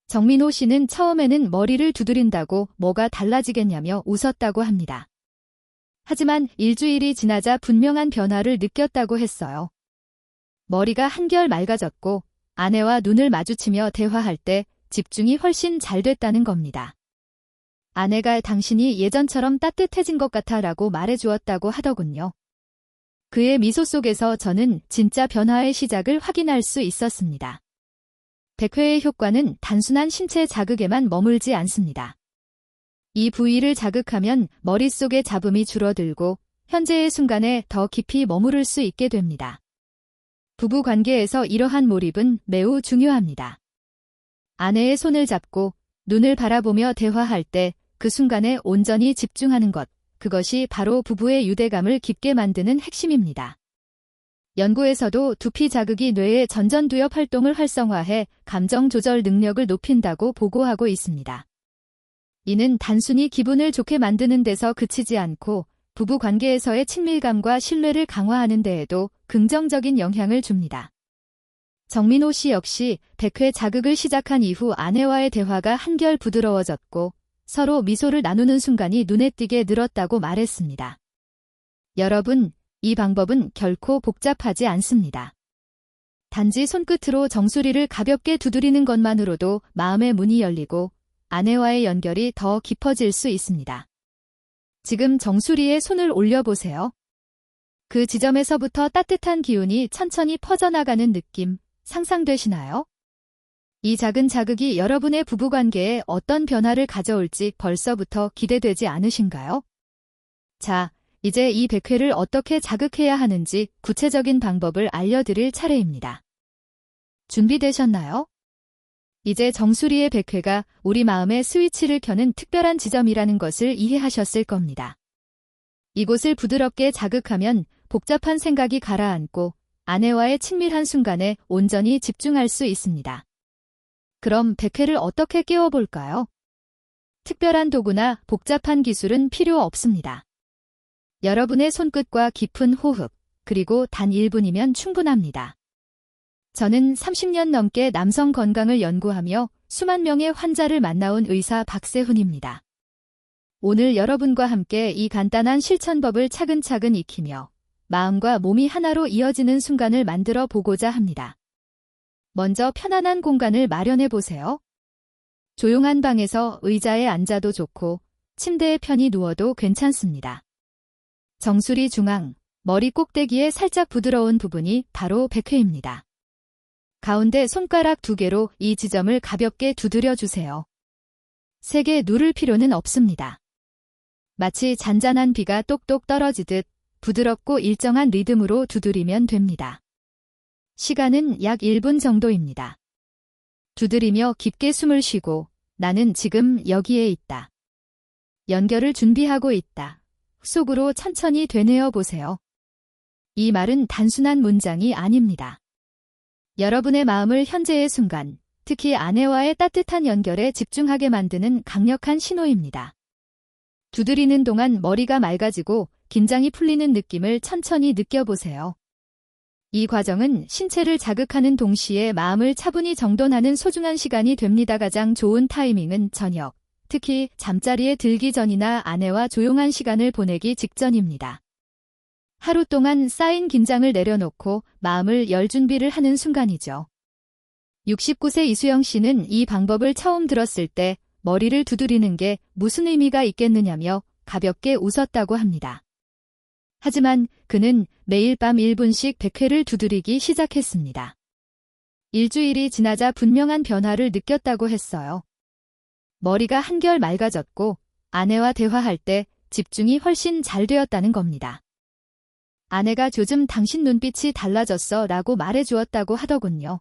Speaker 1: 정민호 씨는 처음에는 머리를 두드린다고 뭐가 달라지겠냐며 웃었다고 합니다. 하지만 일주일이 지나자 분명한 변화를 느꼈다고 했어요. 머리가 한결 맑아졌고 아내와 눈을 마주치며 대화할 때 집중이 훨씬 잘 됐다는 겁니다. 아내가 당신이 예전처럼 따뜻해진 것 같아 라고 말해주었다고 하더군요. 그의 미소 속에서 저는 진짜 변화의 시작을 확인할 수 있었습니다. 백회의 효과는 단순한 신체 자극에만 머물지 않습니다. 이 부위를 자극하면 머릿속의 잡음이 줄어들고 현재의 순간에 더 깊이 머무를 수 있게 됩니다. 부부 관계에서 이러한 몰입은 매우 중요합니다. 아내의 손을 잡고 눈을 바라보며 대화할 때 그 순간에 온전히 집중하는 것, 그것이 바로 부부의 유대감을 깊게 만드는 핵심입니다. 연구에서도 두피 자극이 뇌의 전전두엽 활동을 활성화해 감정 조절 능력을 높인다고 보고하고 있습니다. 이는 단순히 기분을 좋게 만드는 데서 그치지 않고 부부 관계에서의 친밀감과 신뢰를 강화하는 데에도 긍정적인 영향을 줍니다. 정민호 씨 역시 백회 자극을 시작한 이후 아내와의 대화가 한결 부드러워졌고 서로 미소를 나누는 순간이 눈에 띄게 늘었다고 말했습니다. 여러분, 이 방법은 결코 복잡하지 않습니다. 단지 손끝으로 정수리를 가볍게 두드리는 것만으로도 마음의 문이 열리고 아내와의 연결이 더 깊어질 수 있습니다. 지금 정수리에 손을 올려보세요. 그 지점에서부터 따뜻한 기운이 천천히 퍼져나가는 느낌, 상상되시나요? 이 작은 자극이 여러분의 부부관계에 어떤 변화를 가져올지 벌써부터 기대되지 않으신가요? 자, 이제 이 백회를 어떻게 자극해야 하는지 구체적인 방법을 알려드릴 차례입니다. 준비되셨나요? 이제 정수리의 백회가 우리 마음의 스위치를 켜는 특별한 지점이라는 것을 이해하셨을 겁니다. 이곳을 부드럽게 자극하면 복잡한 생각이 가라앉고 아내와의 친밀한 순간에 온전히 집중할 수 있습니다. 그럼 백회를 어떻게 깨워볼까요? 특별한 도구나 복잡한 기술은 필요 없습니다. 여러분의 손끝과 깊은 호흡, 그리고 단 1분이면 충분합니다. 저는 30년 넘게 남성 건강을 연구하며 수만 명의 환자를 만나온 의사 박세훈입니다. 오늘 여러분과 함께 이 간단한 실천법을 차근차근 익히며 마음과 몸이 하나로 이어지는 순간을 만들어 보고자 합니다. 먼저 편안한 공간을 마련해 보세요. 조용한 방에서 의자에 앉아도 좋고 침대에 편히 누워도 괜찮습니다. 정수리 중앙, 머리 꼭대기에 살짝 부드러운 부분이 바로 백회입니다. 가운데 손가락 2개로 이 지점을 가볍게 두드려 주세요. 세게 누를 필요는 없습니다. 마치 잔잔한 비가 똑똑 떨어지듯 부드럽고 일정한 리듬으로 두드리면 됩니다. 시간은 약 1분 정도입니다. 두드리며 깊게 숨을 쉬고 나는 지금 여기에 있다. 연결을 준비하고 있다. 속으로 천천히 되뇌어 보세요. 이 말은 단순한 문장이 아닙니다. 여러분의 마음을 현재의 순간, 특히 아내와의 따뜻한 연결에 집중하게 만드는 강력한 신호입니다. 두드리는 동안 머리가 맑아지고 긴장이 풀리는 느낌을 천천히 느껴보세요. 이 과정은 신체를 자극하는 동시에 마음을 차분히 정돈하는 소중한 시간이 됩니다. 가장 좋은 타이밍은 저녁, 특히 잠자리에 들기 전이나 아내와 조용한 시간을 보내기 직전입니다. 하루 동안 쌓인 긴장을 내려놓고 마음을 열 준비를 하는 순간이죠. 69세 이수영 씨는 이 방법을 처음 들었을 때 머리를 두드리는 게 무슨 의미가 있겠느냐며 가볍게 웃었다고 합니다. 하지만 그는 매일 밤 1분씩 100회를 두드리기 시작했습니다. 일주일이 지나자 분명한 변화를 느꼈다고 했어요. 머리가 한결 맑아졌고 아내와 대화할 때 집중이 훨씬 잘 되었다는 겁니다. 아내가 요즘 당신 눈빛이 달라졌어 라고 말해주었다고 하더군요.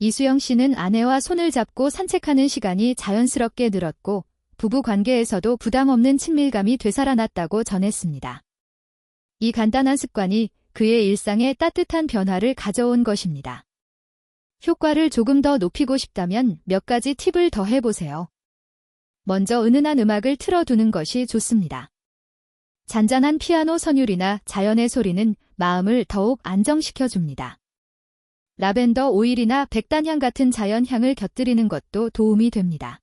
Speaker 1: 이수영 씨는 아내와 손을 잡고 산책하는 시간이 자연스럽게 늘었고 부부 관계에서도 부담 없는 친밀감이 되살아났다고 전했습니다. 이 간단한 습관이 그의 일상에 따뜻한 변화를 가져온 것입니다. 효과를 조금 더 높이고 싶다면 몇 가지 팁을 더 해보세요. 먼저 은은한 음악을 틀어두는 것이 좋습니다. 잔잔한 피아노 선율이나 자연의 소리는 마음을 더욱 안정시켜줍니다. 라벤더 오일이나 백단향 같은 자연향을 곁들이는 것도 도움이 됩니다.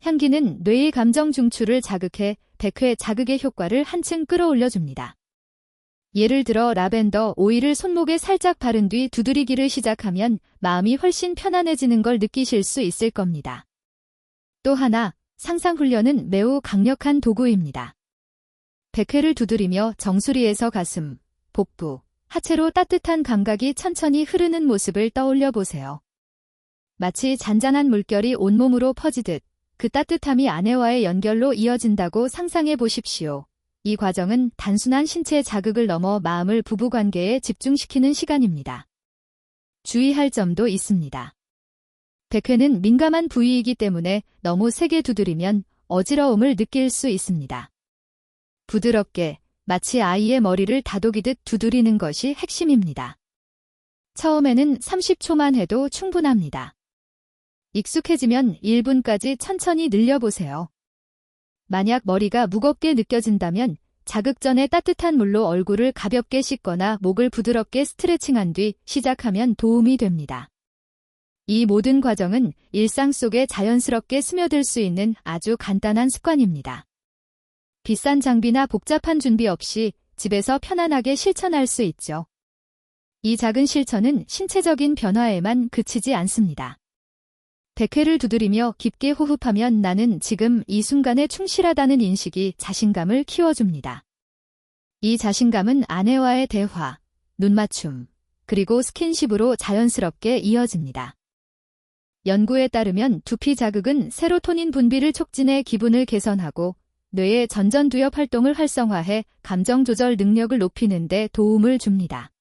Speaker 1: 향기는 뇌의 감정 중추를 자극해 백회 자극의 효과를 한층 끌어올려줍니다. 예를 들어 라벤더 오일을 손목에 살짝 바른 뒤 두드리기를 시작하면 마음이 훨씬 편안해지는 걸 느끼실 수 있을 겁니다. 또 하나, 상상훈련은 매우 강력한 도구입니다. 백회를 두드리며 정수리에서 가슴, 복부, 하체로 따뜻한 감각이 천천히 흐르는 모습을 떠올려 보세요. 마치 잔잔한 물결이 온몸으로 퍼지듯 그 따뜻함이 아내와의 연결로 이어진다고 상상해 보십시오. 이 과정은 단순한 신체 자극을 넘어 마음을 부부관계에 집중시키는 시간입니다. 주의할 점도 있습니다. 백회는 민감한 부위이기 때문에 너무 세게 두드리면 어지러움을 느낄 수 있습니다. 부드럽게, 마치 아이의 머리를 다독이듯 두드리는 것이 핵심입니다. 처음에는 30초만 해도 충분합니다. 익숙해지면 1분까지 천천히 늘려보세요. 만약 머리가 무겁게 느껴진다면 자극 전에 따뜻한 물로 얼굴을 가볍게 씻거나 목을 부드럽게 스트레칭한 뒤 시작하면 도움이 됩니다. 이 모든 과정은 일상 속에 자연스럽게 스며들 수 있는 아주 간단한 습관입니다. 비싼 장비나 복잡한 준비 없이 집에서 편안하게 실천할 수 있죠. 이 작은 실천은 신체적인 변화에만 그치지 않습니다. 100회를 두드리며 깊게 호흡하면 나는 지금 이 순간에 충실하다는 인식이 자신감을 키워줍니다. 이 자신감은 아내와의 대화, 눈맞춤, 그리고 스킨십으로 자연스럽게 이어집니다. 연구에 따르면 두피 자극은 세로토닌 분비를 촉진해 기분을 개선하고 뇌의 전전두엽 활동을 활성화해 감정 조절 능력을 높이는 데 도움을 줍니다.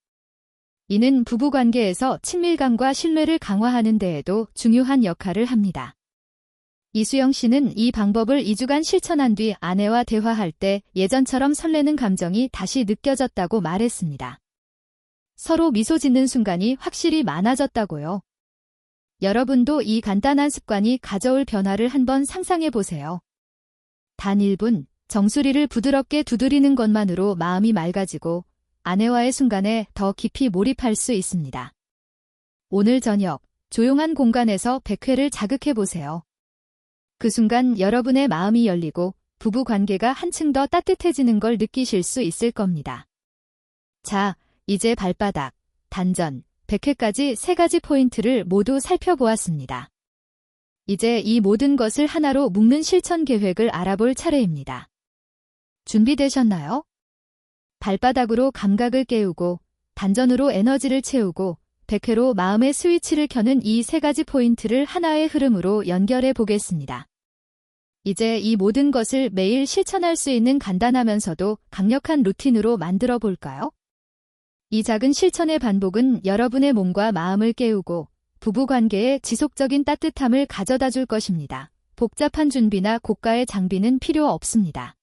Speaker 1: 이는 부부관계에서 친밀감과 신뢰를 강화하는 데에도 중요한 역할을 합니다. 이수영 씨는 이 방법을 2주간 실천한 뒤 아내와 대화할 때 예전처럼 설레는 감정이 다시 느껴졌다고 말했습니다. 서로 미소 짓는 순간이 확실히 많아졌다고요. 여러분도 이 간단한 습관이 가져올 변화를 한번 상상해 보세요. 단 1분, 정수리를 부드럽게 두드리는 것만으로 마음이 맑아지고 아내와의 순간에 더 깊이 몰입할 수 있습니다. 오늘 저녁, 조용한 공간에서 100회를 자극해 보세요. 그 순간 여러분의 마음이 열리고 부부 관계가 한층 더 따뜻해지는 걸 느끼실 수 있을 겁니다. 자, 이제 발바닥, 단전, 100회까지 3가지 포인트를 모두 살펴보았습니다. 이제 이 모든 것을 하나로 묶는 실천 계획을 알아볼 차례입니다. 준비되셨나요? 발바닥으로 감각을 깨우고, 단전으로 에너지를 채우고, 100회로 마음의 스위치를 켜는 이 3가지 포인트를 하나의 흐름으로 연결해 보겠습니다. 이제 이 모든 것을 매일 실천할 수 있는 간단하면서도 강력한 루틴으로 만들어 볼까요? 이 작은 실천의 반복은 여러분의 몸과 마음을 깨우고 부부관계에 지속적인 따뜻함을 가져다 줄 것입니다. 복잡한 준비나 고가의 장비는 필요 없습니다.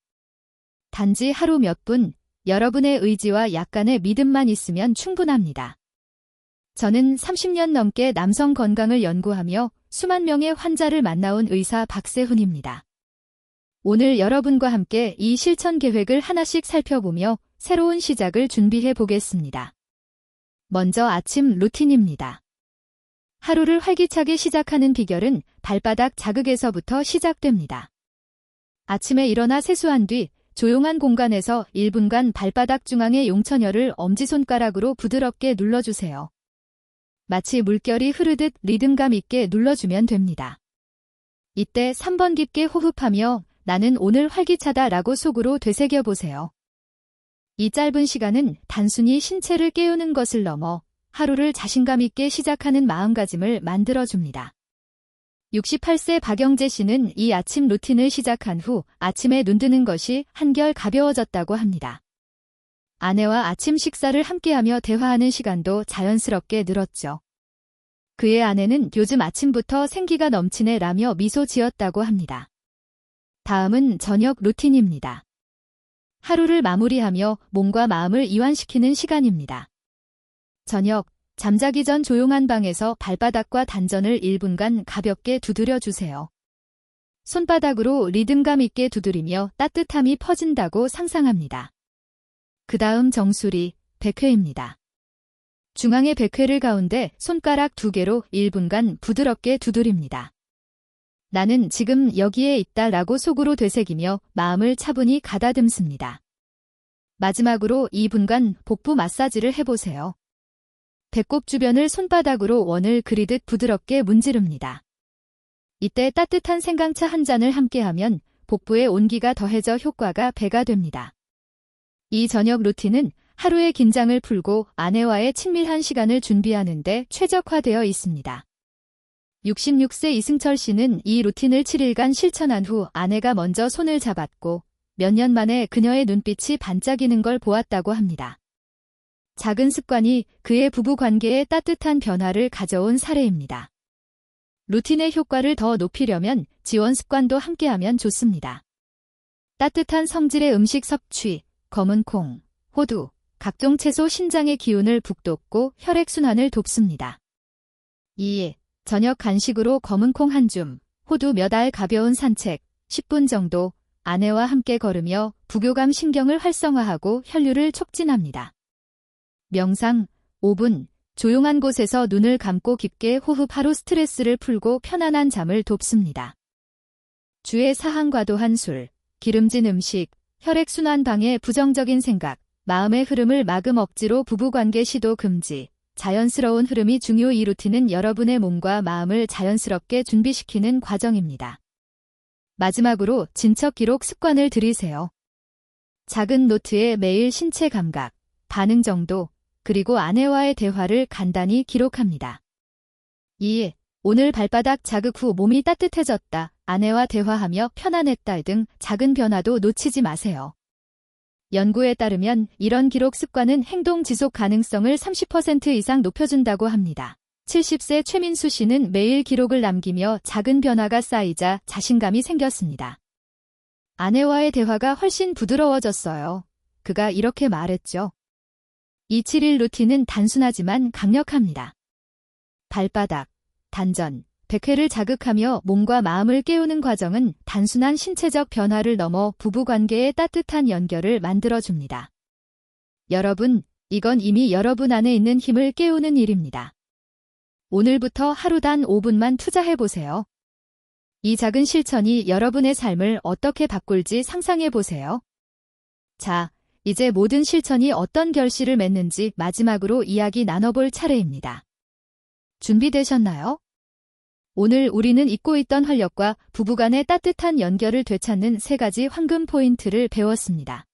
Speaker 1: 단지 하루 몇 분, 여러분의 의지와 약간의 믿음만 있으면 충분합니다. 저는 30년 넘게 남성 건강을 연구하며 수만 명의 환자를 만나온 의사 박세훈입니다. 오늘 여러분과 함께 이 실천 계획을 하나씩 살펴보며 새로운 시작을 준비해 보겠습니다. 먼저 아침 루틴입니다. 하루를 활기차게 시작하는 비결은 발바닥 자극에서부터 시작됩니다. 아침에 일어나 세수한 뒤 조용한 공간에서 1분간 발바닥 중앙의 용천열을 엄지손가락으로 부드럽게 눌러주세요. 마치 물결이 흐르듯 리듬감 있게 눌러주면 됩니다. 이때 3번 깊게 호흡하며 나는 오늘 활기차다 라고 속으로 되새겨보세요. 이 짧은 시간은 단순히 신체를 깨우는 것을 넘어 하루를 자신감 있게 시작하는 마음가짐을 만들어줍니다. 68세 박영재 씨는 이 아침 루틴을 시작한 후 아침에 눈뜨는 것이 한결 가벼워졌다고 합니다. 아내와 아침 식사를 함께하며 대화하는 시간도 자연스럽게 늘었죠. 그의 아내는 요즘 아침부터 생기가 넘치네 라며 미소 지었다고 합니다. 다음은 저녁 루틴입니다. 하루를 마무리하며 몸과 마음을 이완시키는 시간입니다. 저녁, 잠자기 전 조용한 방에서 발바닥과 단전을 1분간 가볍게 두드려 주세요. 손바닥으로 리듬감 있게 두드리며 따뜻함이 퍼진다고 상상합니다. 그 다음 정수리, 100회입니다. 중앙의 100회를 가운데 손가락 2개로 1분간 부드럽게 두드립니다. 나는 지금 여기에 있다 라고 속으로 되새기며 마음을 차분히 가다듬습니다. 마지막으로 2분간 복부 마사지를 해보세요. 배꼽 주변을 손바닥으로 원을 그리듯 부드럽게 문지릅니다. 이때 따뜻한 생강차 한 잔을 함께하면 복부에 온기가 더해져 효과가 배가 됩니다. 이 저녁 루틴은 하루의 긴장을 풀고 아내와의 친밀한 시간을 준비하는 데 최적화되어 있습니다. 66세 이승철 씨는 이 루틴을 7일간 실천한 후 아내가 먼저 손을 잡았고 몇 년 만에 그녀의 눈빛이 반짝이는 걸 보았다고 합니다. 작은 습관이 그의 부부 관계에 따뜻한 변화를 가져온 사례입니다. 루틴의 효과를 더 높이려면 지원 습관도 함께하면 좋습니다. 따뜻한 성질의 음식 섭취, 검은 콩, 호두, 각종 채소 신장의 기운을 북돋고 혈액순환을 돕습니다. 2. 저녁 간식으로 검은 콩 한 줌, 호두 몇 알 가벼운 산책, 10분 정도 아내와 함께 걸으며 부교감 신경을 활성화하고 혈류를 촉진합니다. 명상, 5분, 조용한 곳에서 눈을 감고 깊게 호흡 하루 스트레스를 풀고 편안한 잠을 돕습니다. 주의 사항 과도한 술, 기름진 음식, 혈액순환 방해 부정적인 생각, 마음의 흐름을 막음 억지로 부부관계 시도 금지, 자연스러운 흐름이 중요. 이 루틴은 여러분의 몸과 마음을 자연스럽게 준비시키는 과정입니다. 마지막으로 진척 기록 습관을 들이세요. 작은 노트에 매일 신체 감각, 반응 정도, 그리고 아내와의 대화를 간단히 기록합니다. 2. 오늘 발바닥 자극 후 몸이 따뜻해졌다, 아내와 대화하며 편안했다 등 작은 변화도 놓치지 마세요. 연구에 따르면 이런 기록 습관은 행동 지속 가능성을 30% 이상 높여준다고 합니다. 70세 최민수 씨는 매일 기록을 남기며 작은 변화가 쌓이자 자신감이 생겼습니다. 아내와의 대화가 훨씬 부드러워졌어요. 그가 이렇게 말했죠. 27일 루틴은 단순하지만 강력합니다. 발바닥, 단전, 100회를 자극하며 몸과 마음을 깨우는 과정은 단순한 신체적 변화를 넘어 부부관계의 따뜻한 연결을 만들어줍니다. 여러분, 이건 이미 여러분 안에 있는 힘을 깨우는 일입니다. 오늘부터 하루 단 5분만 투자해보세요. 이 작은 실천이 여러분의 삶을 어떻게 바꿀지 상상해보세요. 자, 이제 모든 실천이 어떤 결실을 맺는지 마지막으로 이야기 나눠볼 차례입니다. 준비되셨나요? 오늘 우리는 잊고 있던 활력과 부부간의 따뜻한 연결을 되찾는 3가지 황금 포인트를 배웠습니다.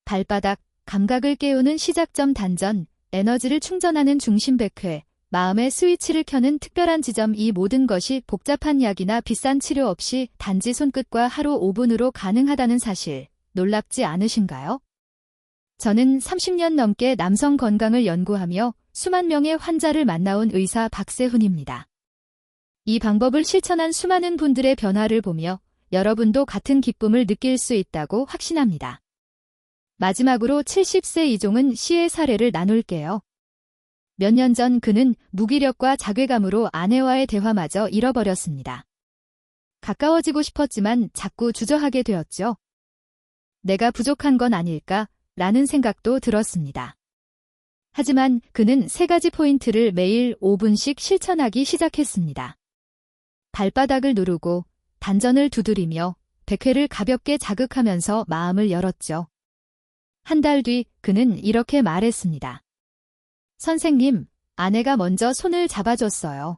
Speaker 1: 발바닥, 감각을 깨우는 시작점 단전, 에너지를 충전하는 중심 100회, 마음의 스위치를 켜는 특별한 지점. 이 모든 것이 복잡한 약이나 비싼 치료 없이 단지 손끝과 하루 5분으로 가능하다는 사실, 놀랍지 않으신가요? 저는 30년 넘게 남성 건강을 연구하며 수만 명의 환자를 만나온 의사 박세훈입니다. 이 방법을 실천한 수많은 분들의 변화를 보며 여러분도 같은 기쁨을 느낄 수 있다고 확신합니다. 마지막으로 70세 이종은 씨의 사례를 나눌게요. 몇 년 전 그는 무기력과 자괴감으로 아내와의 대화마저 잃어버렸습니다. 가까워지고 싶었지만 자꾸 주저하게 되었죠. 내가 부족한 건 아닐까? 라는 생각도 들었습니다. 하지만 그는 3가지 포인트를 매일 5분씩 실천하기 시작했습니다. 발바닥을 누르고 단전을 두드리며 100회를 가볍게 자극하면서 마음을 열었죠. 한 달 뒤 그는 이렇게 말했습니다. 선생님, 아내가 먼저 손을 잡아줬어요.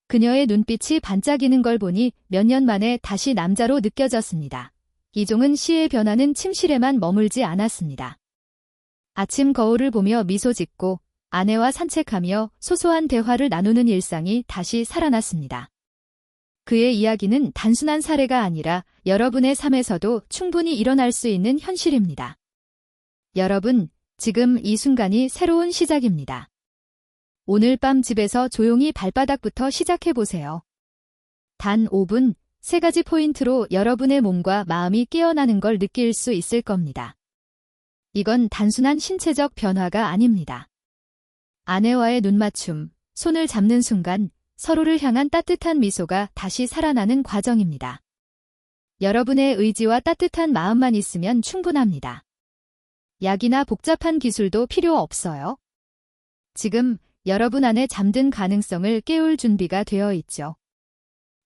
Speaker 1: 그녀의 눈빛이 반짝이는 걸 보니 몇 년 만에 다시 남자로 느껴졌습니다. 이종은 씨의 변화는 침실에만 머물지 않았습니다. 아침 거울을 보며 미소 짓고 아내와 산책하며 소소한 대화를 나누는 일상이 다시 살아났습니다. 그의 이야기는 단순한 사례가 아니라 여러분의 삶에서도 충분히 일어날 수 있는 현실입니다. 여러분, 지금 이 순간이 새로운 시작입니다. 오늘 밤 집에서 조용히 발바닥부터 시작해보세요. 단 5분, 3가지 포인트로 여러분의 몸과 마음이 깨어나는 걸 느낄 수 있을 겁니다. 이건 단순한 신체적 변화가 아닙니다. 아내와의 눈맞춤, 손을 잡는 순간 서로를 향한 따뜻한 미소가 다시 살아나는 과정입니다. 여러분의 의지와 따뜻한 마음만 있으면 충분합니다. 약이나 복잡한 기술도 필요 없어요. 지금 여러분 안에 잠든 가능성을 깨울 준비가 되어 있죠.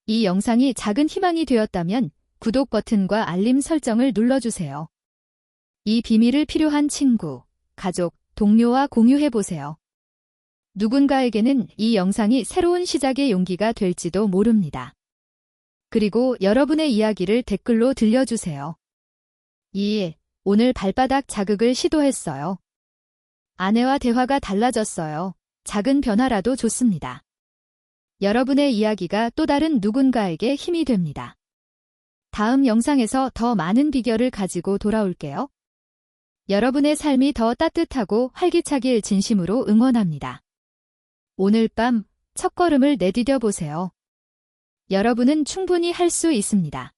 Speaker 1: 이 영상이 작은 희망이 되었다면 구독 버튼과 알림 설정을 눌러주세요. 이 비밀을 필요한 친구, 가족, 동료와 공유해보세요. 누군가에게는 이 영상이 새로운 시작의 용기가 될지도 모릅니다. 그리고 여러분의 이야기를 댓글로 들려주세요. 2. 오늘 발바닥 자극을 시도했어요. 아내와 대화가 달라졌어요. 작은 변화라도 좋습니다. 여러분의 이야기가 또 다른 누군가에게 힘이 됩니다. 다음 영상에서 더 많은 비결을 가지고 돌아올게요. 여러분의 삶이 더 따뜻하고 활기차길 진심으로 응원합니다. 오늘 밤 첫걸음을 내디뎌 보세요. 여러분은 충분히 할 수 있습니다.